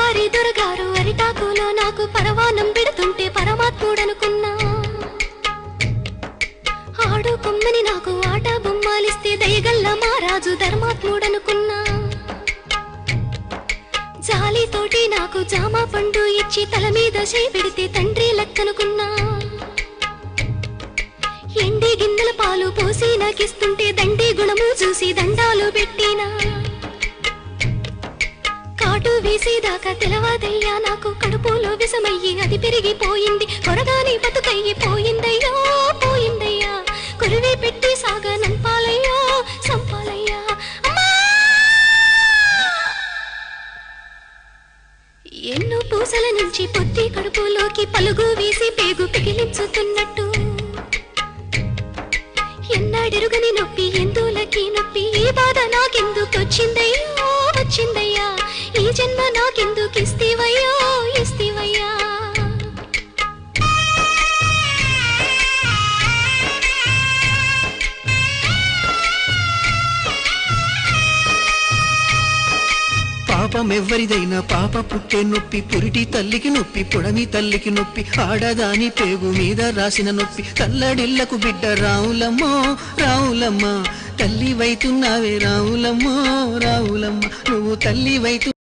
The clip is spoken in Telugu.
పరారి దొరగారు అరిటాకులో నాకు పరవానం పెడుతుంటే పరమాత్ముడనుకున్నా. ఆడు కొమ్మని నాకు ఆట బొమ్మాలిస్తే దయగల్ల మారాజు ధర్మాత్ముడనుకున్నా. జాలితోటి నాకు జామా పండు ఇచ్చి తల మీద చేపెడితే తండ్రి లెక్కనుకున్నా. ఎండి గిన్నెల పాలు పోసి నాకిస్తుంటే దండి గుణము చూసి దండాలు పెట్టినా. కాటు వేసేదాకా తెలవాదయ్యా నాకు కడుపులో విషమయ్యి అది పెరిగిపోయింది. కొరగాని బతుకయ్యి పోయిందయ్యో పోయిందయ్యా. కొరివి పెట్టి సాగా నంపాలయ్యో సంపాలయ్యా. ఎన్నో పూసల నుంచి పొత్తి కడుపులోకి పలుగు వేసి పేగు పిగిలించుతున్నట్టు. ఎన్నాడెరుగని నొప్పి ఎందులకి నొప్పి ఈ బాధ నాకెందుకొచ్చిందయ్యో వచ్చిందయ్యా. ఈ జన్మ నాకెందుకు ఇస్తీవయ్యో ఇస్తీవయ్యా. పాపమెవ్వరిదైనా పాప పుట్టే నొప్పి, పురిటి తల్లికి నొప్పి, పొడమి తల్లికి నొప్పి, ఆడదాని పేగు మీద రాసిన నొప్పి. తల్లడిల్లకు బిడ్డ రావులమ్మో రావులమ్మ, తల్లి వైతున్నావే రావులమ్మో రావులమ్మ, నువ్వు తల్లి వైతు